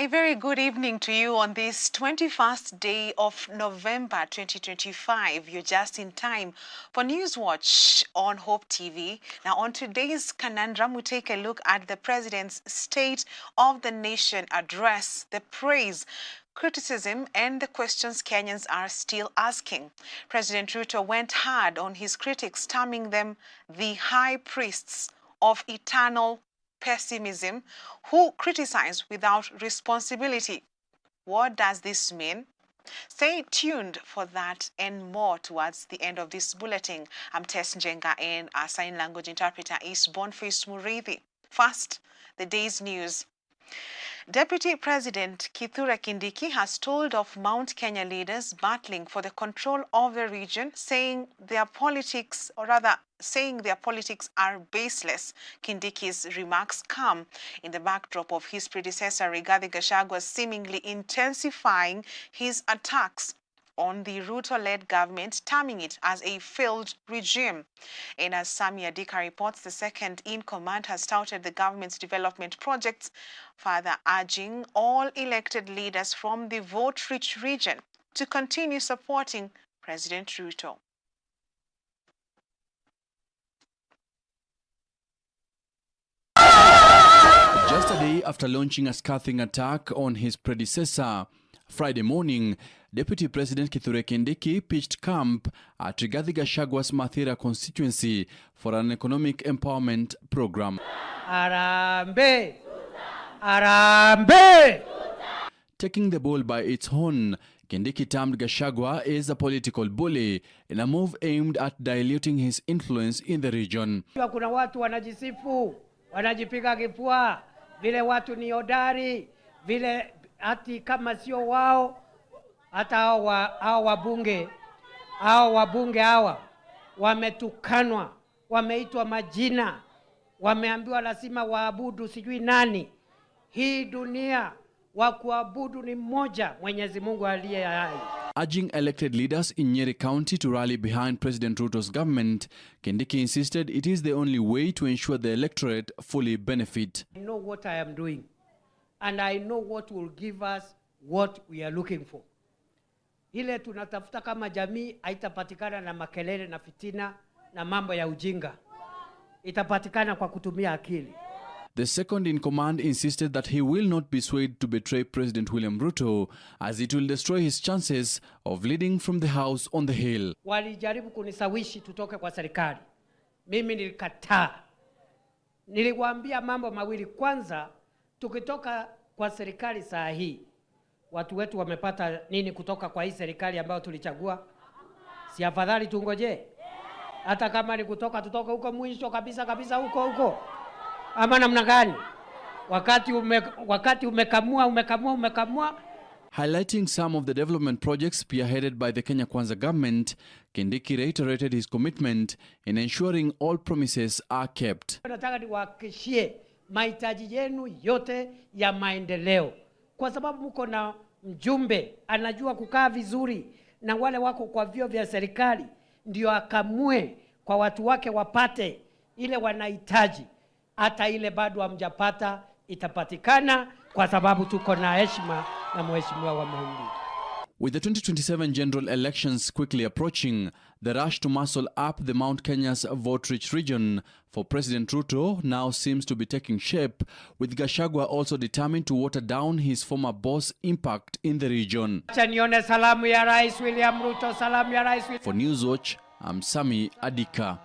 A very good evening to you on this 21st day of November 2025. You're just in time for Newswatch on Hope TV. Now, on today's conundrum, we take a look at the President's State of the Nation address, the praise, criticism, and the questions Kenyans are still asking. President Ruto went hard on his critics, terming them the high priests of eternal pessimism, who criticize without responsibility. What does this mean? Stay tuned for that and more towards the end of this bulletin. I'm Tess Njenga and our sign language interpreter is Boniface Murithi. First, the day's news. Deputy President Kithure Kindiki has told of Mount Kenya leaders battling for the control of the region, saying their politics are baseless. Kindiki's remarks come in the backdrop of his predecessor Rigathi Gachagua seemingly intensifying his attacks on the Ruto-led government, terming it as a failed regime. And as Samia Dika reports, the second in command has touted the government's development projects, further urging all elected leaders from the vote-rich region to continue supporting President Ruto. Just a day after launching a scathing attack on his predecessor, Friday morning, Deputy President Kithure Kindiki pitched camp at Rigathi Gachagua's Mathira constituency for an economic empowerment program. Arambe! Arambe! Taking the bull by its horn, Kindiki termed Gachagua as a political bully in a move aimed at diluting his influence in the region. Kuna watu wanajisifu, wanajipiga kifua, vile watu ni hodari, vile ati kama sio wao, hata hao wabunge hawa wametukanwa, wameitwa majina, wameambiwa lazima waabudu sijui nani. Hii dunia wa kuabudu ni mmoja, Mwenyezi Mungu aliye hai. Urging elected leaders in Nyeri County to rally behind President Ruto's government, Kindiki insisted it is the only way to ensure the electorate fully benefit. I know what I am doing, and I know what will give us what we are looking for. Ile tunatafuta kama jamii haitapatikana na makelele na fitina na mambo ya ujinga. Itapatikana kwa kutumia akili. The second in command insisted that he will not be swayed to betray President William Ruto, as it will destroy his chances of leading from the house on the hill. Walijaribu kunisawishi tutoke kwa serikali. Mimi nilikataa. Niliwaambia mambo mawili. Kwanza, tukitoka kwa serikali saa hii, watu wetu wamepata nini kutoka kwa hii serikali ambayo tulichagua? Si afadhali tungoje? Hata kama ni kutoka, tutoke huko mwisho kabisa huko. Ama namna gani? Wakati umekamua. Highlighting some of the development projects spearheaded by the Kenya Kwanza government, Kindiki reiterated his commitment in ensuring all promises are kept. Nataka niwahakikishie mahitaji yenu yote ya maendeleo, kwa sababu mko na mjumbe anajua kukaa vizuri na wale wako kwa vyo vya serikali, ndio akamue kwa watu wake wapate ile wanahitaji. Hata ile bado hamjapata itapatikana, kwa sababu tuko na heshima na mheshimiwa wa Mungu. With the 2027 general elections quickly approaching, the rush to muscle up the Mount Kenya's vote-rich region for President Ruto now seems to be taking shape, with Gachagua also determined to water down his former boss' impact in the region. Nione salamu ya Rais William Ruto, salamu ya Rais. For Newswatch, I'm Sami Adika.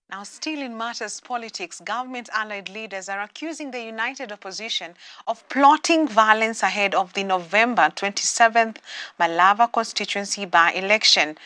Now, still in matters politics, government-allied leaders are accusing the united opposition of plotting violence ahead of the November 27th Malava constituency by-election.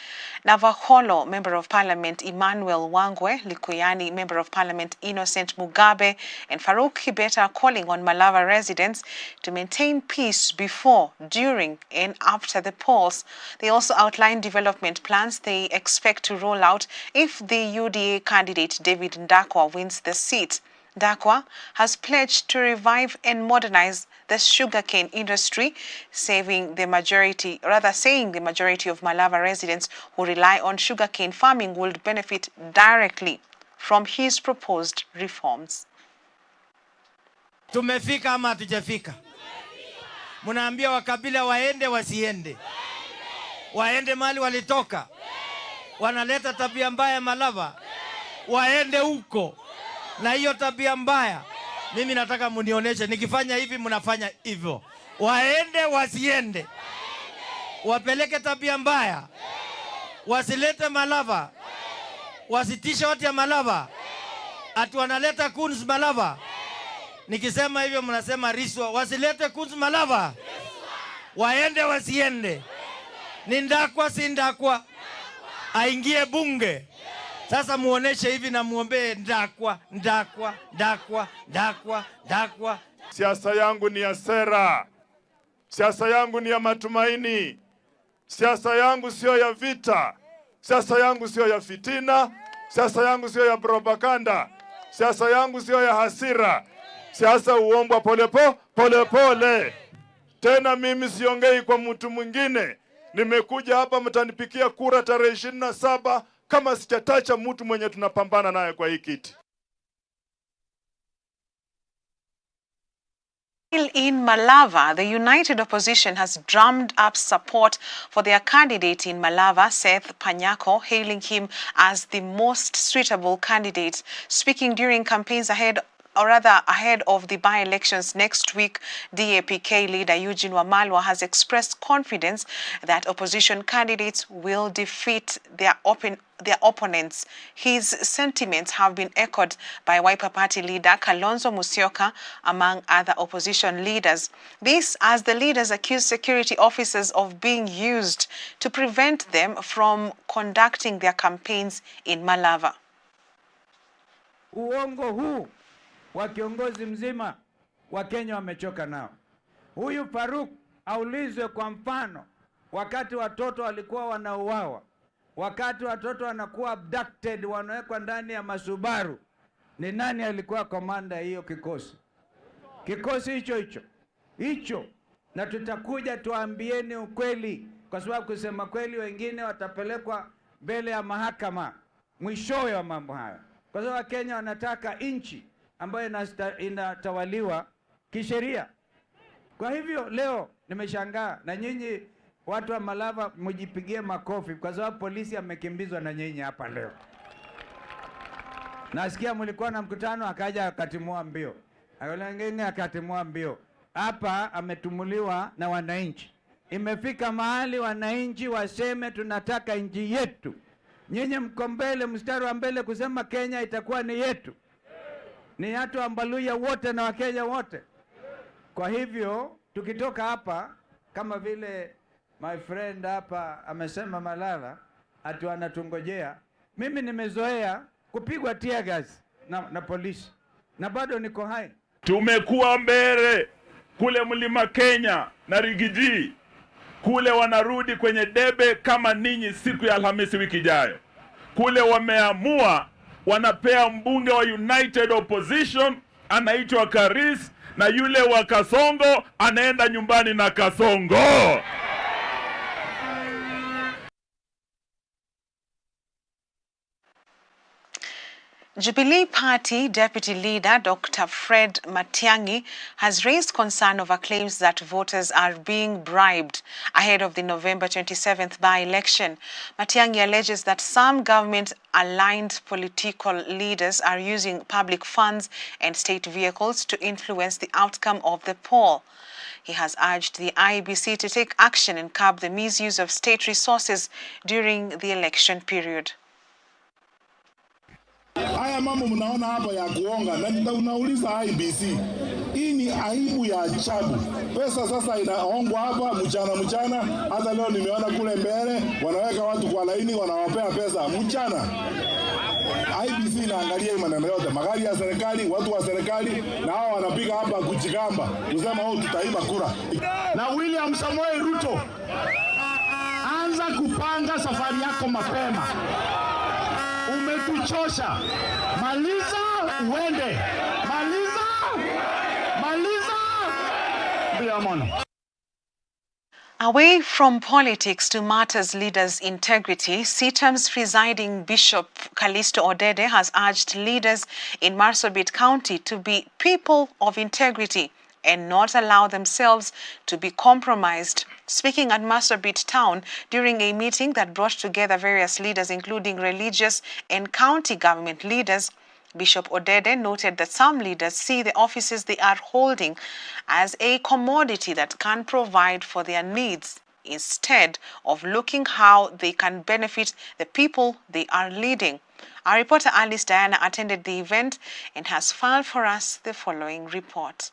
Navaholo, Member of Parliament Emmanuel Wangwe, Likuyani, Member of Parliament Innocent Mugabe, and Farouk Kibet are calling on Malava residents to maintain peace before, during, and after the polls. They also outlined development plans they expect to roll out if the UDA candidate David Ndakwa wins the seat. Ndakwa has pledged to revive and modernize the sugarcane industry, saying the majority of Malava residents who rely on sugarcane farming would benefit directly from his proposed reforms. Tumefika ama hatujafika? Mnaambia wakabila waende wasiende? Waende mali walitoka? Wanaleta tabia mbaya Malava? Waende huko. Na hiyo tabia mbaya mimi nataka munionyeshe, nikifanya hivi mnafanya hivyo. Waende wasiende? Wapeleke tabia mbaya? Wasilete Malava? Wasitisha watu ya Malava? Ati wanaleta kunz Malava? Nikisema hivyo mnasema riswa. Wasilete kunz Malava? Waende wasiende? Ni ndakwa si ndakwa? Aingie bunge. Sasa muoneshe hivi na muombe ndakwa, ndakwa, ndakwa, ndakwa, ndakwa. Siasa yangu ni ya sera. Siasa yangu ni ya matumaini. Siasa yangu sio ya vita. Siasa yangu sio ya fitina. Siasa yangu sio ya propaganda. Siasa yangu sio ya hasira. Siasa uombwa pole. Tena mimi siongei kwa mtu mwingine. Nimekuja hapa mtanipikia kura tarehe 27 kama sijatacha mtu mwenye tunapambana naye kwa hii kiti. In Malava, the united opposition has drummed up support for their candidate in Malava, Seth Panyako, hailing him as the most suitable candidate. Speaking during campaigns ahead of the by-elections next week, DAPK leader Eugene Wamalwa has expressed confidence that opposition candidates will defeat their opponents. His sentiments have been echoed by Wiper Party leader Kalonzo Musyoka, among other opposition leaders. This as the leaders accuse security officers of being used to prevent them from conducting their campaigns in Malava. Uongo huu wa kiongozi mzima wa Kenya wamechoka nao. Huyu Faruk aulizwe kwa mfano, wakati watoto walikuwa wanauawa, wakati watoto wanakuwa abducted, wanawekwa ndani ya masubaru, ni nani alikuwa komanda hiyo kikosi? Kikosi hicho. Na tutakuja tuambieni ukweli, kwa sababu kusema kweli wengine watapelekwa mbele ya mahakama mwishowe wa mambo haya. Kwa sababu Kenya wanataka nchi ambayo inatawaliwa kisheria. Kwa hivyo leo nimeshangaa, na nyinyi watu wa Malava mjipigie makofi kwa sababu polisi amekimbizwa na nyinyi hapa leo. Nasikia mlikuwa na mkutano akaja akatimua mbio. Wengine akatimua mbio. Hapa ametumuliwa na wananchi. Imefika mahali wananchi waseme tunataka nchi yetu. Nyinyi mko mbele, mstari wa mbele kusema Kenya itakuwa ni yetu. Ni watu wa Mbaluya wote na Wakenya wote. Kwa hivyo tukitoka hapa, kama vile my friend hapa amesema Malala ati wanatungojea, mimi nimezoea kupigwa tear gas na polisi na bado niko hai. Tumekuwa mbele kule Mlima Kenya na Rigiji, kule wanarudi kwenye debe kama ninyi siku ya Alhamisi wiki ijayo. Kule wameamua wanapea mbunge wa United Opposition anaitwa Karis, na yule wa Kasongo anaenda nyumbani na Kasongo. Jubilee Party Deputy Leader Dr. Fred Matiang'i has raised concern over claims that voters are being bribed ahead of the November 27th by-election. Matiang'i alleges that some government-aligned political leaders are using public funds and state vehicles to influence the outcome of the poll. He has urged the IEBC to take action and curb the misuse of state resources during the election period. Haya mambo mnaona hapa ya kuonga, na unauliza IEBC, hii ni aibu ya ajabu. Pesa sasa inaongwa hapa mchana. Hata leo nimeona kule mbele wanaweka watu kwa laini, wanawapea pesa mchana. IEBC inaangalia maneno yote, magari ya serikali, watu wa serikali, na hao wanapiga hapa kujigamba kusema tutaiba kura. Na William Samoei Ruto, anza kupanga safari yako mapema. Umetuchosha. Maliza uende. Maliza. Bila mono. Away from politics to matters leaders' integrity, CITAM's presiding Bishop Callisto Odede has urged leaders in Marsabit County to be people of integrity and not allow themselves to be compromised. Speaking at Marsabit town during a meeting that brought together various leaders, including religious and county government leaders, Bishop Odede noted that some leaders see the offices they are holding as a commodity that can provide for their needs instead of looking how they can benefit the people they are leading. Our reporter Alice Diana attended the event and has filed for us the following report.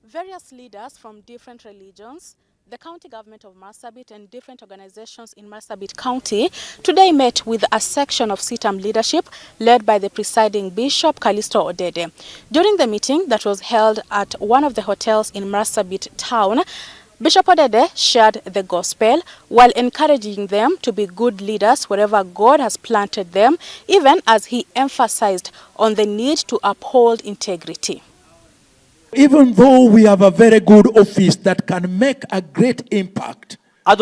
Various leaders from different religions, the county government of Marsabit and different organizations in Marsabit County today met with a section of CITAM leadership led by the presiding Bishop Callisto Odede. During the meeting that was held at one of the hotels in Marsabit town, Bishop Odede shared the gospel while encouraging them to be good leaders wherever God has planted them, even as he emphasized on the need to uphold integrity. Even though we have a very good office that can make a great impact, I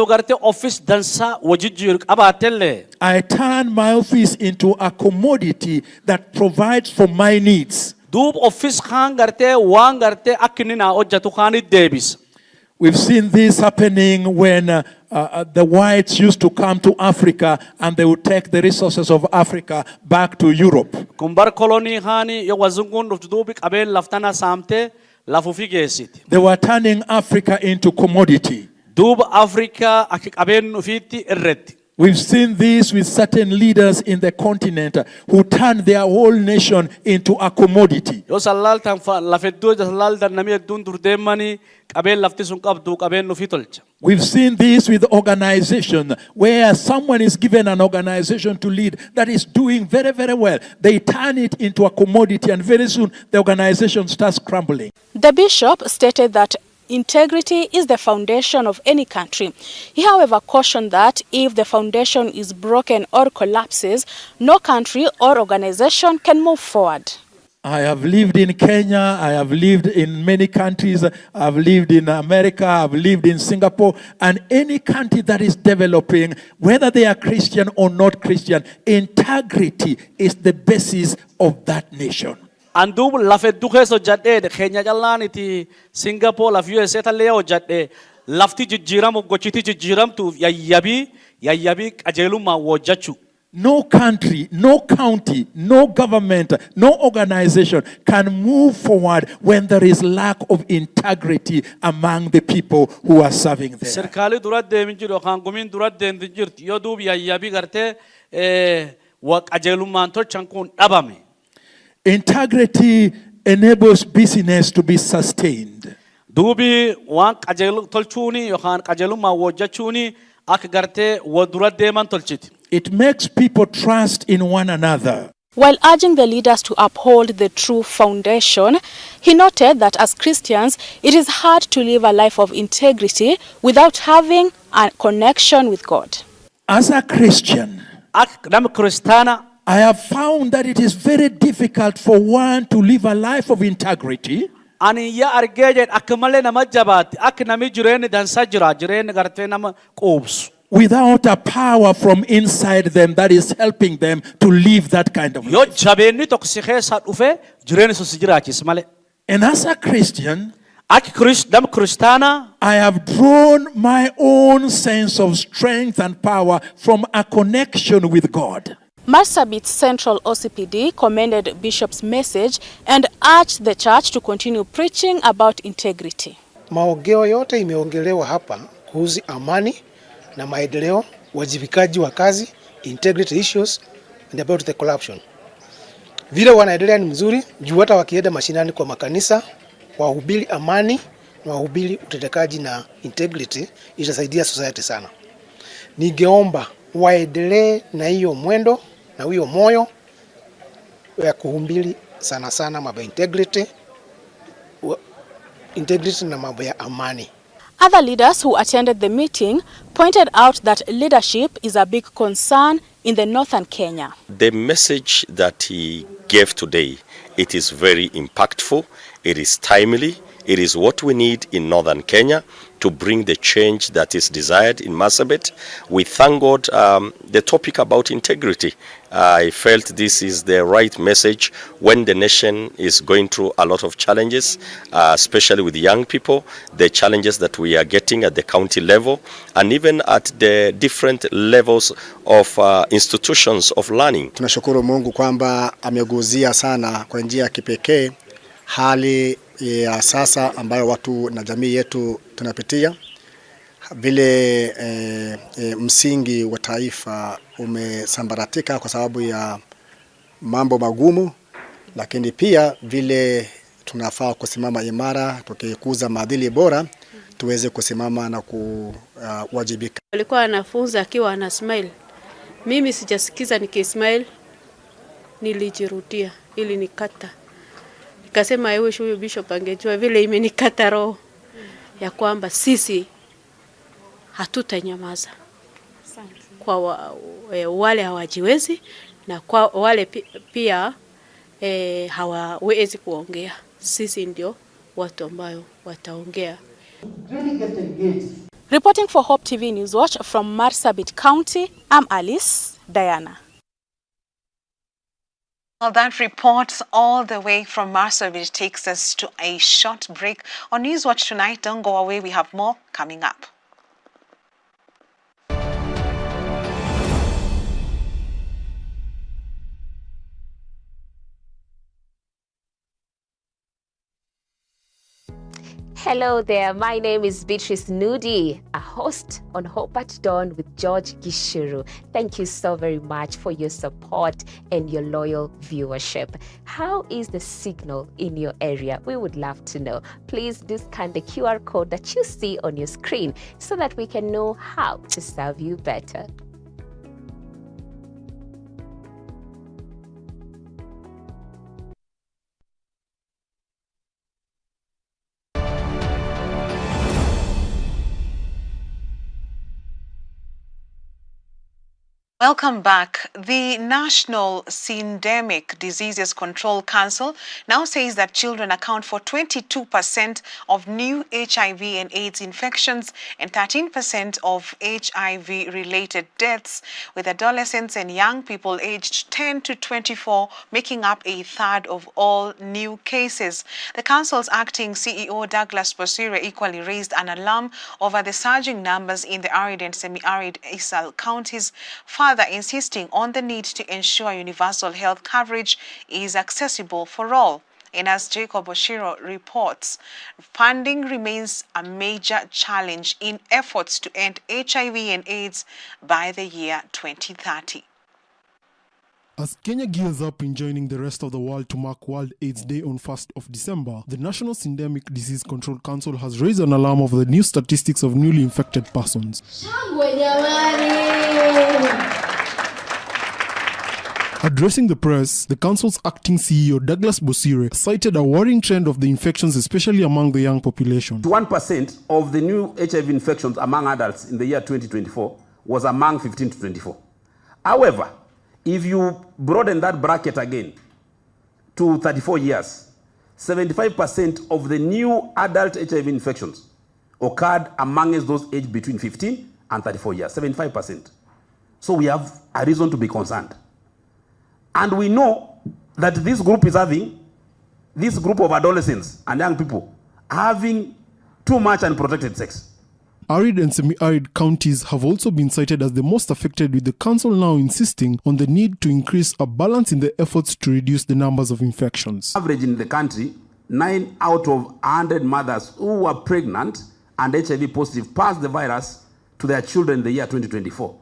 turn my office into a commodity that provides for my needs. We've seen this happening when the whites used to come to Africa and they would take the resources of Africa back to Europe. They were turning Africa into commodity. We've seen this with certain leaders in the continent who turned their whole nation into a commodity. We've seen this with organizations where someone is given an organization to lead that is doing very, very well. They turn it into a commodity and very soon the organization starts crumbling. The bishop stated that integrity is the foundation of any country. He, however, cautioned that if the foundation is broken or collapses, no country or organization can move forward. I have lived in Kenya, I have lived in many countries, I've lived in America, I've lived in Singapore, and any country that is developing, whether they are Christian or not Christian, integrity is the basis of that nation. Andubu lafeddu keessa hojjadhe Kenya jallaaniti Singapore laf USA tallee hojjadhe lafti jijjiiramu gochiti jijjiiramtuuf yayyabii qajeelummaa hojjechuu. No country, no county, no government, no organization can move forward when there is lack of integrity among the people who are serving there. Serikali durat deemin jiru hangumin durat deemin jirti yoo duubi yayyabii gartee qajeelummaan tolchan kun dhabame. Integrity enables business to be sustained. Duubi waan qajeelu tolchuuni yookaan qajeelummaa hojjechuuni akka gartee durat deeman tolchiti. It makes people trust in one another. While urging the leaders to uphold the true foundation, he noted that as Christians, it is hard to live a life of integrity without having a connection with God. As a Christian, I have found that it is very difficult for one to live a life of integrity without a power from inside them that is helping them to live that kind of life. And as a Christian, I have drawn my own sense of strength and power from a connection with God. Marsabit Central OCPD commended Bishop's message and urged the church to continue preaching about integrity. Maongeo yote imeongelewa hapa kuhusu amani na maendeleo, wajibikaji wa kazi, integrity issues and about the corruption. Vile wanaendelea ni mzuri, juu hata wakienda mashinani kwa makanisa, wahubiri amani na wahubiri utendakaji na integrity, itasaidia society sana. Ningeomba waendelee na hiyo mwendo na hiyo moyo ya kuhubiri sana sana mambo ya integrity na mambo ya amani. Other leaders who attended the meeting pointed out that leadership is a big concern in the northern Kenya. The message that he gave today, it is very impactful, it is timely, It is what we need in northern Kenya to bring the change that is desired in Marsabit. We thank God the topic about integrity. I felt this is the right message when the nation is going through a lot of challenges, especially with young people, the challenges that we are getting at the county level and even at the different levels of institutions of learning. Tunashukuru Mungu kwamba ameguzia sana kwa njia ya kipekee hali ya sasa ambayo watu na jamii yetu tunapitia. Vile msingi wa taifa umesambaratika kwa sababu ya mambo magumu, lakini pia vile tunafaa kusimama imara tukikuza maadili bora tuweze kusimama na kuwajibika. Alikuwa anafunza akiwa ana smile. Mimi sijasikiza nikismile, nilijirudia ili nikata. Nikasema ewe huyu bishop angejua vile imenikata roho ya kwamba sisi hatutanyamaza kwa wale hawajiwezi na kwa wale pia hawawezi kuongea. Sisi ndio watu ambao wataongea. Reporting for Hope TV Newswatch from Marsabit County, I'm Alice Diana. Well, that report all the way from Marsabit takes us to a short break on Newswatch tonight. Don't go away, we have more coming up. Hello there, my name is Beatrice Nudi, a host on Hope at Dawn with George Gishuru. Thank you so very much for your support and your loyal viewership. How is the signal in your area? We would love to know. Please do scan the QR code that you see on your screen so that we can know how to serve you better. Welcome back. The National Syndemic Diseases Control Council now says that children account for 22% of new HIV and AIDS infections and 13% of HIV-related deaths, with adolescents and young people aged 10 to 24 making up a third of all new cases. The council's acting CEO, Douglas Bosire, equally raised an alarm over the surging numbers in the arid and semi-arid ISAL counties, further insisting on the need to ensure universal health coverage is accessible for all. And as Jacob Oshiro reports, funding remains a major challenge in efforts to end HIV and AIDS by the year 2030. As Kenya gears up in joining the rest of the world to mark World AIDS Day on 1st of December, the National Syndemic Disease Control Council has raised an alarm over the new statistics of newly infected persons. Addressing the press, the council's acting CEO, Douglas Bosire, cited a worrying trend of the infections, especially among the young population. 1% of the new HIV infections among adults in the year 2024 was among 15 to 24. However, if you broaden that bracket again to 34 years, 75% of the new adult HIV infections occurred amongst those aged between 15 and 34 years, 75%. So we have a reason to be concerned. And we know that this group of adolescents and young people having too much unprotected sex. Arid and semi-arid counties have also been cited as the most affected, with the council now insisting on the need to increase a balance in the efforts to reduce the numbers of infections. Average in the country, 9 out of 100 mothers who were pregnant and HIV positive passed the virus to their children in the year 2024.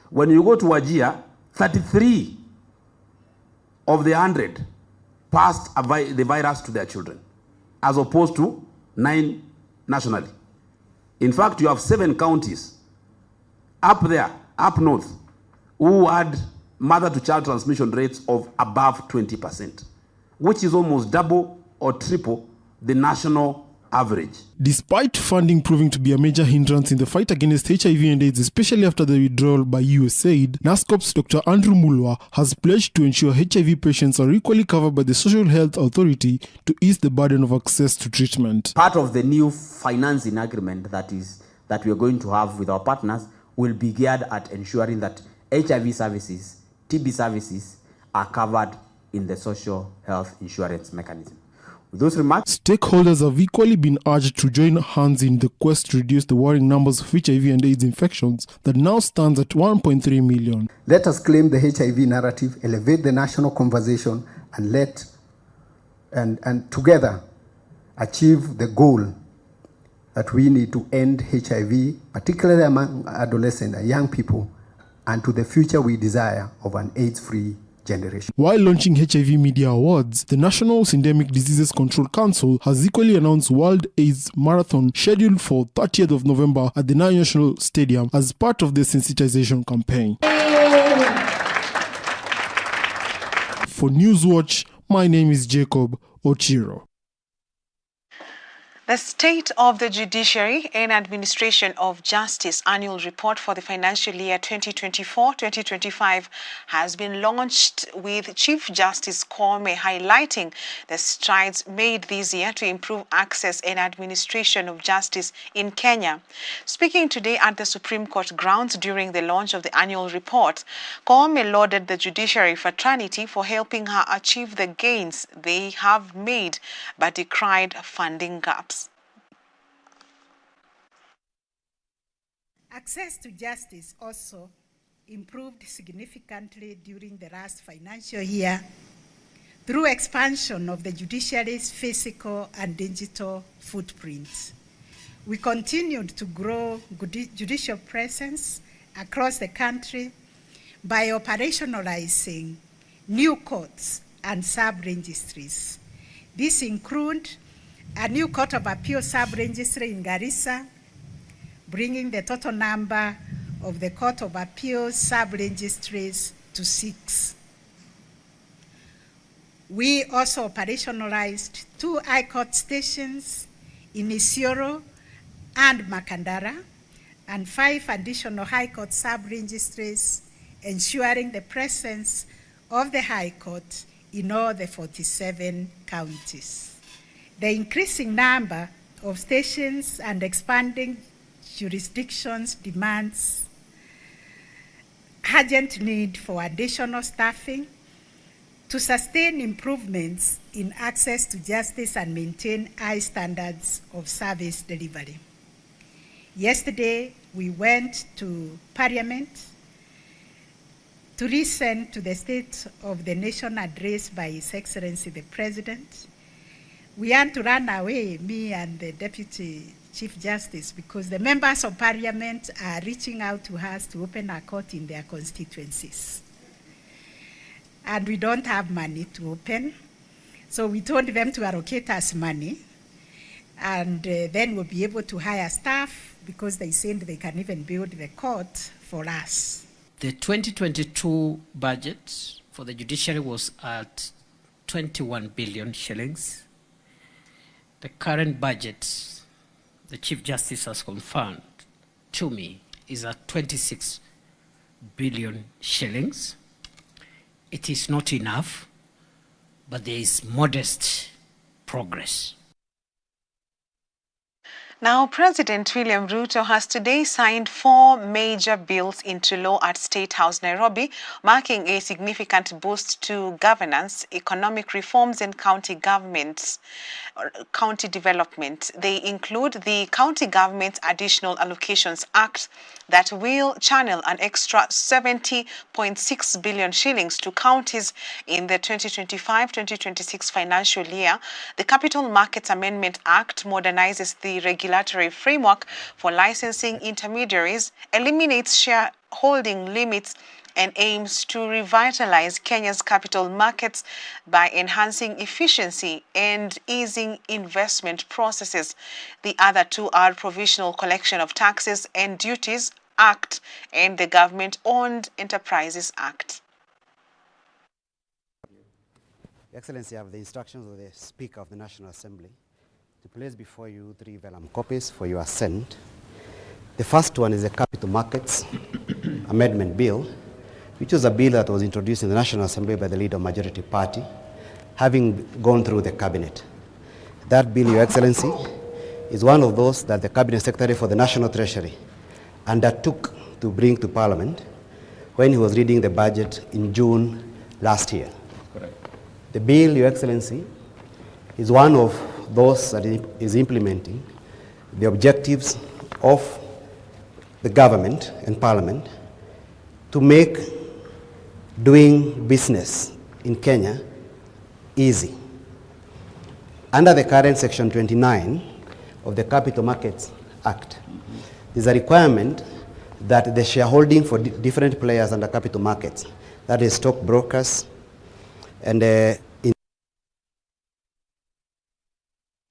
When you go to Wajir, 33 of the 100 passed the virus to their children, as opposed to 9 nationally. In fact, you have 7 counties up there, up north, who had mother-to-child transmission rates of above 20%, which is almost double or triple the national average. Despite funding proving to be a major hindrance in the fight against HIV and AIDS, especially after the withdrawal by USAID, NASCOP's Dr. Andrew Mulwa has pledged to ensure HIV patients are equally covered by the Social Health Authority to ease the burden of access to treatment. Part of the new financing agreement that we are going to have with our partners will be geared at ensuring that HIV services, TB services are covered in the social health insurance mechanism. With those remarks, stakeholders have equally been urged to join hands in the quest to reduce the worrying numbers of HIV and AIDS infections that now stands at 1.3 million. Let us claim the HIV narrative, elevate the national conversation, and together achieve the goal that we need to end HIV, particularly among adolescents and young people, and to the future we desire of an AIDS-free generation. While launching HIV Media Awards, the National Syndemic Diseases Control Council has equally announced World AIDS Marathon scheduled for 30th of November at the National Stadium as part of the sensitization campaign. For Newswatch, my name is Jacob Ochiro. The State of the Judiciary and Administration of Justice Annual Report for the financial year 2024-2025 has been launched, with Chief Justice Koome highlighting the strides made this year to improve access and administration of justice in Kenya. Speaking today at the Supreme Court grounds during the launch of the annual report, Koome lauded the judiciary fraternity for helping her achieve the gains they have made, but decried funding gaps. Access to justice also improved significantly during the last financial year through expansion of the judiciary's physical and digital footprint. We continued to grow judicial presence across the country by operationalizing new courts and sub-registries. These include a new Court of Appeal sub-registry in Garissa, bringing the total number of the Court of Appeal sub-registries to 6. We also operationalized 2 High Court stations in Isiolo and Makandara, and 5 additional High Court sub-registries, ensuring the presence of the High Court in all the 47 counties. The increasing number of stations and expanding jurisdictions demands urgent need for additional staffing to sustain improvements in access to justice and maintain high standards of service delivery. Yesterday, we went to Parliament to listen to the State of the Nation address by His Excellency the President. We had to run away, me and the Deputy Chief Justice, because the members of Parliament are reaching out to us to open a court in their constituencies. And we don't have money to open. So we told them to allocate us money, and then we'll be able to hire staff, because they said they can even build the court for us. The 2022 budget for the judiciary was at 21 billion shillings. The current budget, the Chief Justice has confirmed to me, is at 26 billion shillings. It is not enough, but there is modest progress. Now, President William Ruto has today signed 4 major bills into law at State House, Nairobi, marking a significant boost to governance, economic reforms, and county development. They include the County Government Additional Allocations Act that will channel an extra 70.6 billion shillings to counties in the 2025-2026 financial year. The Capital Markets Amendment Act modernizes the regulatory framework for licensing intermediaries, eliminates shareholding limits, and aims to revitalize Kenya's capital markets by enhancing efficiency and easing investment processes. The other 2 are Provisional Collection of Taxes and Duties Act and the Government-Owned Enterprises Act. Excellency, I have the instructions of the Speaker of the National Assembly to place before you 3 vellum copies for your assent. The first one is the Capital Markets Amendment Bill, which was a bill that was introduced in the National Assembly by the leader of Majority Party, having gone through the Cabinet. That bill, Your Excellency, is one of those that the Cabinet Secretary for the National Treasury undertook to bring to Parliament when he was reading the budget in June last year. Correct. The bill, Your Excellency, is one of those that is implementing the objectives of the government and Parliament to make doing business in Kenya easy. Under the current Section 29 of the Capital Markets Act, there's a requirement that the shareholding for different players under capital markets, that is stockbrokers and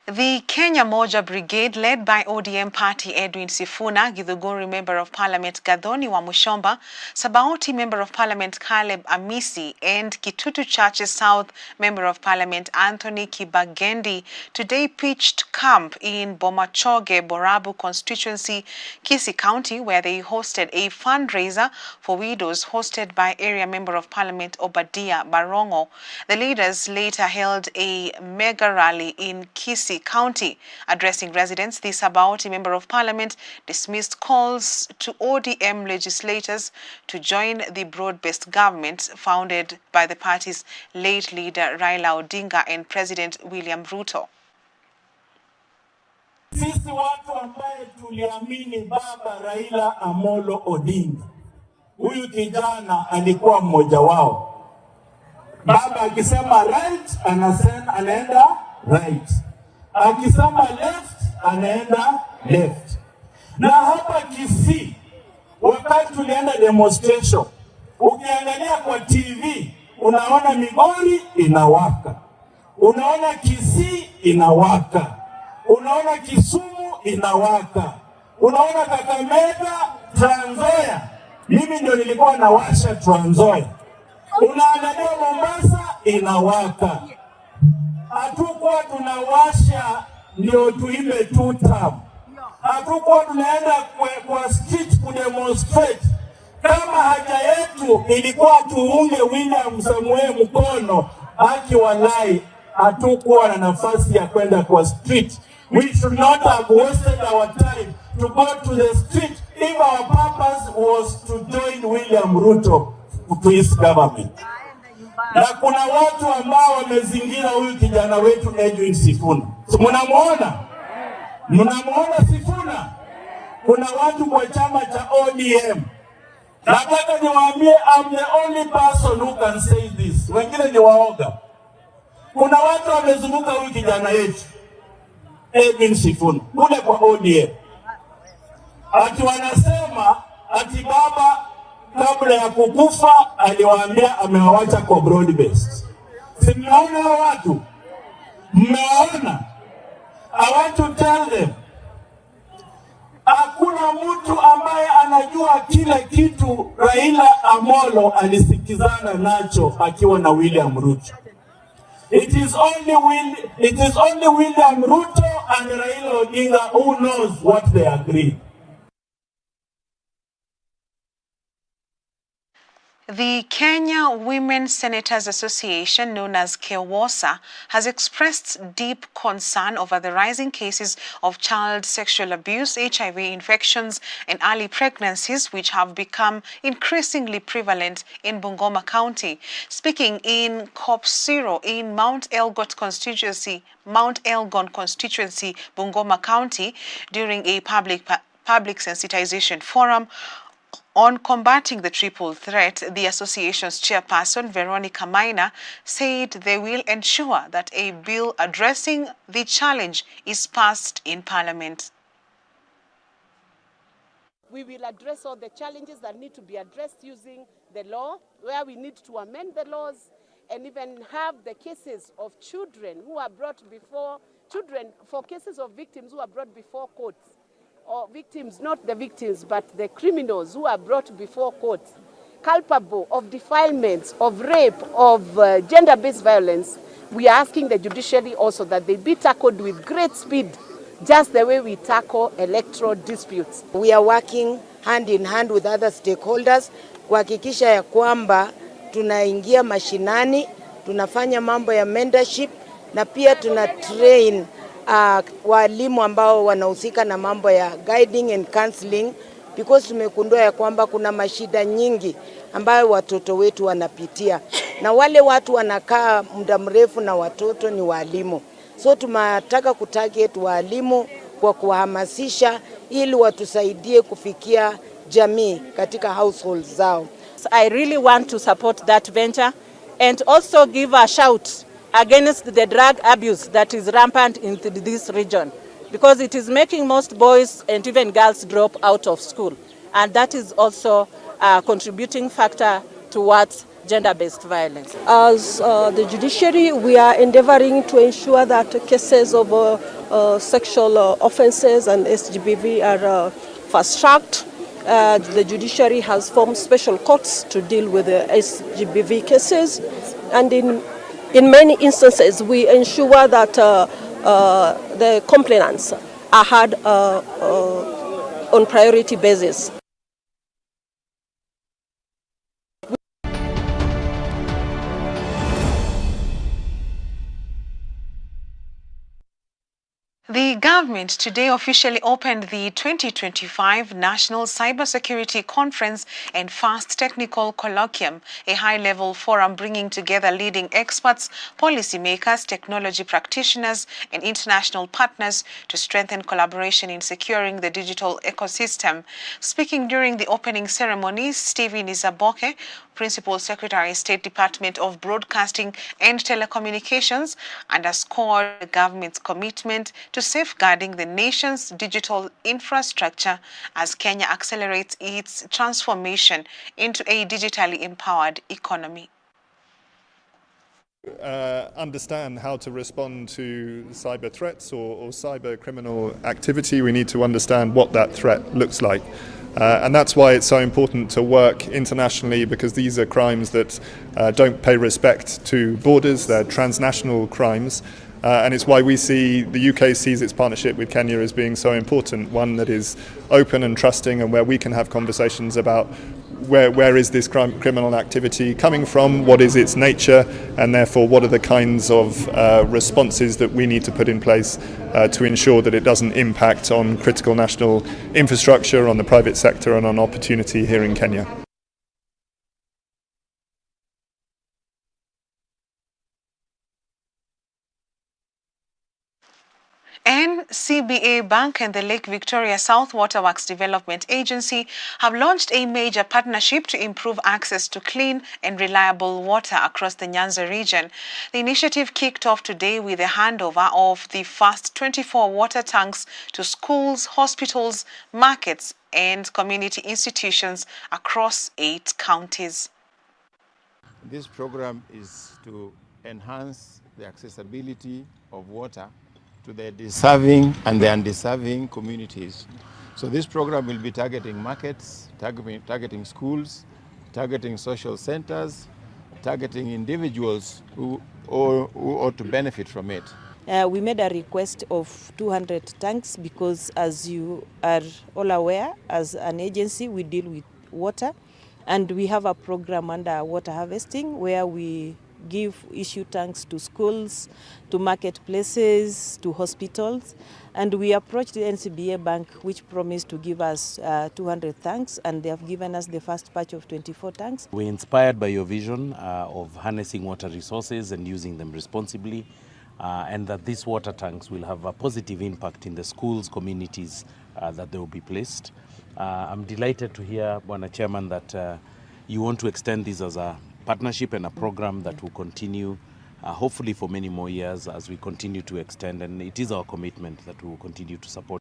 The Kenya Moja Brigade, led by ODM party Edwin Sifuna, Githuguri Member of Parliament Gathoni wa Mushomba, Sabaoti Member of Parliament Caleb Amisi, and Kitutu Churches South Member of Parliament Anthony Kibagendi today pitched camp in Bomachoge, Borabu constituency, Kisii County, where they hosted a fundraiser for widows hosted by area Member of Parliament Obadia Barongo. The leaders later held a mega rally in Kisii County. Addressing residents, the Sabaoti Member of Parliament dismissed calls to ODM legislators to join the broad-based government founded by the party's late leader Raila Odinga and President William Ruto. Sisi watu ambaye tuliamini baba Raila Amolo Odinga, huyu kijana alikuwa mmoja wao. Baba akisema right, anaenda right. Akisema left, anaenda left. Na hapa Kisii, wakati tulienda demonstration, ukiangalia kwa TV, unaona Migori inawaka. Unaona Kisii inawaka. Unaona Kisumu inawaka. Unaona Kakamega, Trans Nzoia. Mimi ndio nilikuwa nawasha Trans Nzoia. Unaangalia Mombasa inawaka. Hatukuwa tunawasha ndio tuimbe tutam. Hatukuwa tunaenda kwa street kudemonstrate. Kama haja yetu ilikuwa tuunge William Samuel mkono, haki walai, hatukuwa na nafasi ya kwenda kwa street. We should not have wasted our time to go to the street if our purpose was to join William Ruto to his government. Na kuna watu ambao wamezingira huyu kijana wetu Edwin Sifuna. Mnamuona? Mnamuona Sifuna? Kuna watu kwa chama cha ODM. Nataka niwaambie, I'm the only person who can say this. Wengine ni waoga. Kuna watu wamezunguka huyu kijana yetu Edwin Sifuna kule kwa ODM. Ati wanasema ati baba kabla ya kukufa aliwaambia amewawacha kwa broad based. Si mnaona watu? Mmewaona? I want to tell them, hakuna mtu ambaye anajua kila kitu Raila Amolo alisikizana nacho akiwa na William Ruto. It is only William Ruto and Raila Odinga who knows what they agree. The Kenya Women Senators Association, known as KEWOSA, has expressed deep concern over the rising cases of child sexual abuse, HIV infections, and early pregnancies, which have become increasingly prevalent in Bungoma County. Speaking in COP0 in Mount Elgon constituency, Bungoma County, during a public sensitization forum on combating the triple threat, the association's chairperson, Veronica Maina, said they will ensure that a bill addressing the challenge is passed in Parliament. We will address all the challenges that need to be addressed using the law, where we need to amend the laws and even have the cases of children who are brought before, for cases of victims who are brought before courts. Or victims, not the victims, but the criminals who are brought before court, culpable of defilements, of rape, of gender-based violence, we are asking the judiciary also that they be tackled with great speed, just the way we tackle electoral disputes. We are working hand in hand with other stakeholders kuhakikisha ya kwamba tunaingia mashinani, tunafanya mambo ya mentorship na pia tuna train walimu ambao wanahusika na mambo ya guiding and counseling, because tumekundua ya kwamba kuna mashida nyingi ambayo watoto wetu wanapitia, na wale watu wanakaa muda mrefu na watoto ni walimu. So tunataka kutarget walimu kwa kuhamasisha ili watusaidie kufikia jamii katika households zao. I really want to support that venture and also give a shout against the drug abuse that is rampant in this region, because it is making most boys and even girls drop out of school, and that is also a contributing factor towards gender-based violence. As the judiciary, we are endeavoring to ensure that cases of sexual offences and SGBV are fast-tracked. The judiciary has formed special courts to deal with the SGBV cases, and in many instances we ensure that the complainants are heard on priority basis. The government today officially opened the 2025 National Cybersecurity Conference and FAST Technical Colloquium, a high-level forum bringing together leading experts, policymakers, technology practitioners, and international partners to strengthen collaboration in securing the digital ecosystem. Speaking during the opening ceremony, Stephen Isaboke, Principal Secretary, State Department of Broadcasting and Telecommunications, underscored the government's commitment to safeguarding the nation's digital infrastructure as Kenya accelerates its transformation into a digitally empowered economy. Understand how to respond to cyber threats or cyber criminal activity. We need to understand what that threat looks like. And that's why it's so important to work internationally, because these are crimes that don't pay respect to borders. They're transnational crimes. And it's why we see the UK sees its partnership with Kenya as being so important, one that is open and trusting, and where we can have conversations about where is this criminal activity coming from, what is its nature, and therefore what are the kinds of responses that we need to put in place to ensure that it doesn't impact on critical national infrastructure, on the private sector, and on opportunity here in Kenya. NCBA Bank and the Lake Victoria South Waterworks Development Agency have launched a major partnership to improve access to clean and reliable water across the Nyanza region. The initiative kicked off today with the handover of the first 24 water tanks to schools, hospitals, markets, and community institutions across 8 counties. This program is to enhance the accessibility of water to the deserving and the undeserving communities. So this program will be targeting markets, targeting schools, targeting social centers, targeting individuals who ought to benefit from it. We made a request of 200 tanks because, as you are all aware, as an agency we deal with water, and we have a program under water harvesting where we issue tanks to schools, to marketplaces, to hospitals, and we approached the NCBA Bank, which promised to give us 200 tanks, and they have given us the first batch of 24 tanks. We're inspired by your vision of harnessing water resources and using them responsibly, and that these water tanks will have a positive impact in the schools, communities that they will be placed. I'm delighted to hear, Bwana Chairman, that you want to extend this as a partnership and a program that will continue hopefully for many more years as we continue to extend, and it is our commitment that we will continue to support.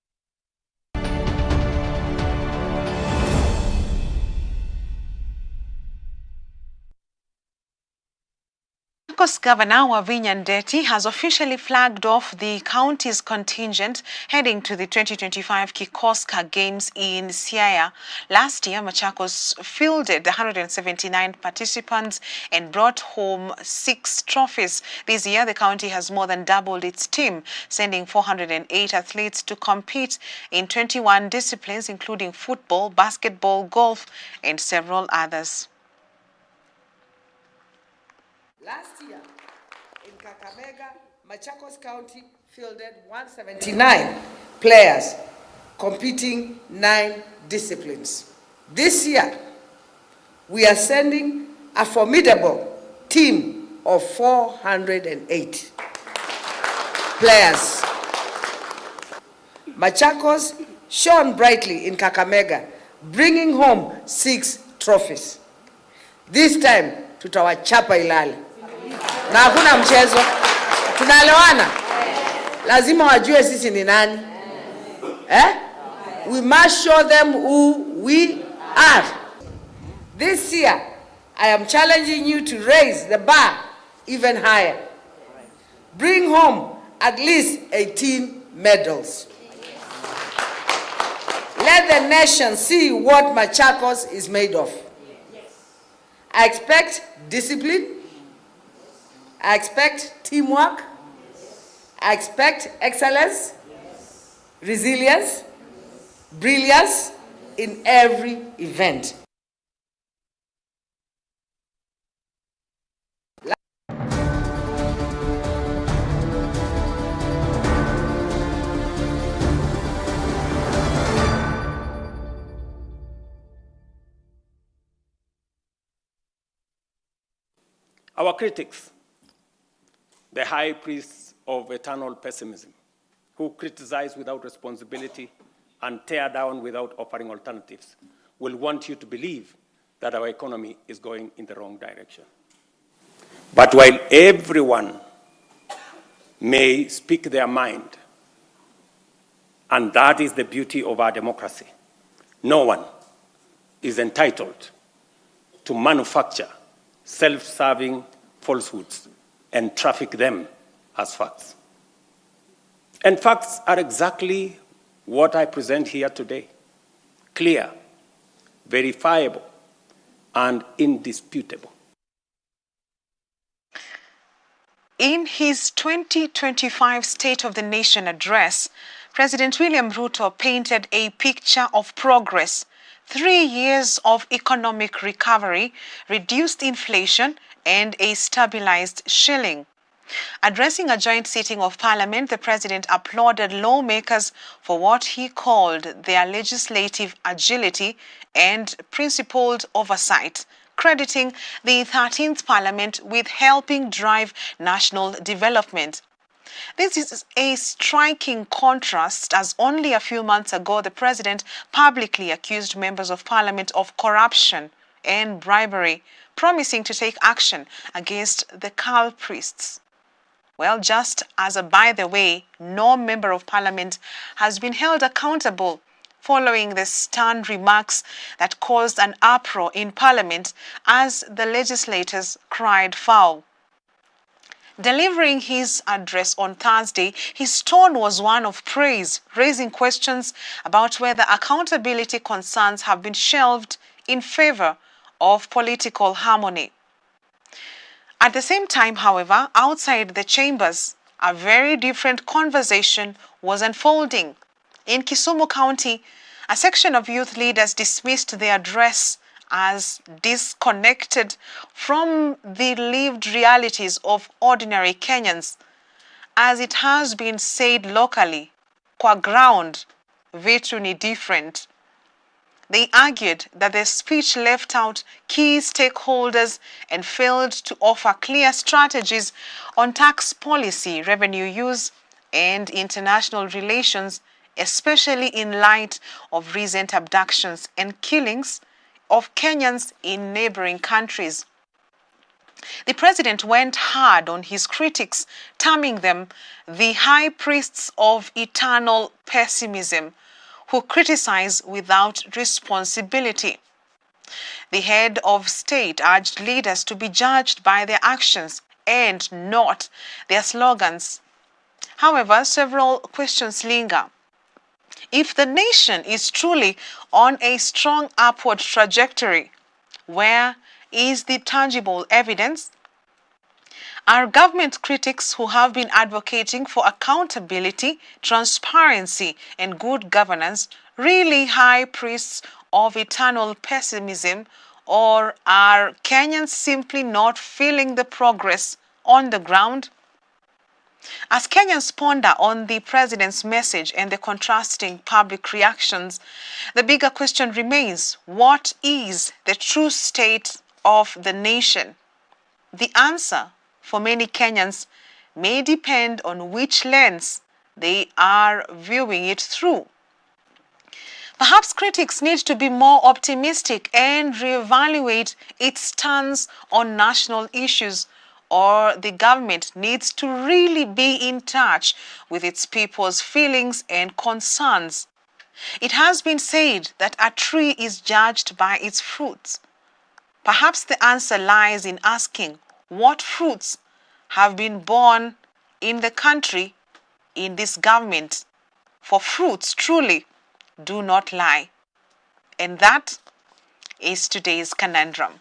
Machakos Governor Wavinya Ndeti has officially flagged off the county's contingent heading to the 2025 Kikoska Games in Siaya. Last year, Machakos fielded 179 participants and brought home 6 trophies. This year, the county has more than doubled its team, sending 408 athletes to compete in 21 disciplines, including football, basketball, golf, and several others. Last year, in Kakamega, Machakos County fielded 179 players competing 9 disciplines. This year, we are sending a formidable team of 408 players. Machakos shone brightly in Kakamega, bringing home 6 trophies. This time, tutawachapa Ilale. Na hakuna mchezo. Tunaelewana? Lazima wajue sisi ni nani. We must show them who we are. This year, I am challenging you to raise the bar even higher. Bring home at least 18 medals. Let the nation see what Machakos is made of. I expect discipline. I expect teamwork. I expect excellence, resilience, brilliance in every event. Our critics, the high priests of eternal pessimism, who criticize without responsibility and tear down without offering alternatives, will want you to believe that our economy is going in the wrong direction. But while everyone may speak their mind, and that is the beauty of our democracy, no one is entitled to manufacture self-serving falsehoods and traffic them as facts. And facts are exactly what I present here today: clear, verifiable, and indisputable. In his 2025 State of the Nation address, President William Ruto painted a picture of progress: 3 years of economic recovery, reduced inflation, and a stabilized shilling. Addressing a joint sitting of Parliament, the President applauded lawmakers for what he called their legislative agility and principled oversight, crediting the 13th Parliament with helping drive national development. This is a striking contrast, as only a few months ago the President publicly accused members of Parliament of corruption and bribery, promising to take action against the culprits. Well, just as a by the way, no member of Parliament has been held accountable following the stern remarks that caused an uproar in Parliament as the legislators cried foul. Delivering his address on Thursday, his tone was one of praise, raising questions about whether accountability concerns have been shelved in favor of political harmony. At the same time, however, outside the chambers, a very different conversation was unfolding. In Kisumu County, a section of youth leaders dismissed the address as disconnected from the lived realities of ordinary Kenyans. As it has been said locally, kwa ground, vitu ni different. They argued that the speech left out key stakeholders and failed to offer clear strategies on tax policy, revenue use, and international relations, especially in light of recent abductions and killings of Kenyans in neighboring countries. The President went hard on his critics, terming them the high priests of eternal pessimism, who criticize without responsibility. The head of state urged leaders to be judged by their actions and not their slogans. However, several questions linger. If the nation is truly on a strong upward trajectory, where is the tangible evidence? Are government critics who have been advocating for accountability, transparency, and good governance really high priests of eternal pessimism, or are Kenyans simply not feeling the progress on the ground? As Kenyans ponder on the president's message and the contrasting public reactions, the bigger question remains: what is the true state of the nation? The answer for many Kenyans may depend on which lens they are viewing it through. Perhaps critics need to be more optimistic and reevaluate its stance on national issues, or the government needs to really be in touch with its people's feelings and concerns. It has been said that a tree is judged by its fruits. Perhaps the answer lies in asking what fruits have been born in the country, in this government. For fruits truly do not lie. And that is today's conundrum.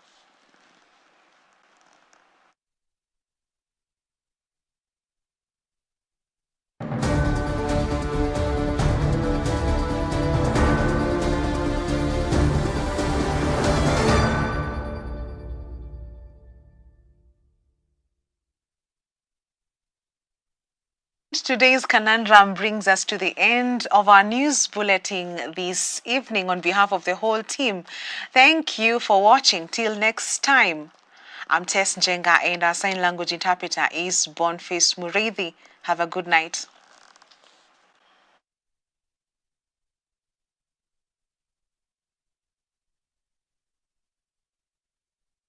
Today's conundrum brings us to the end of our news bulletin this evening. On behalf of the whole team, thank you for watching. Till next time, I'm Tess Njenga and our sign language interpreter is Boniface Murithi. Have a good night.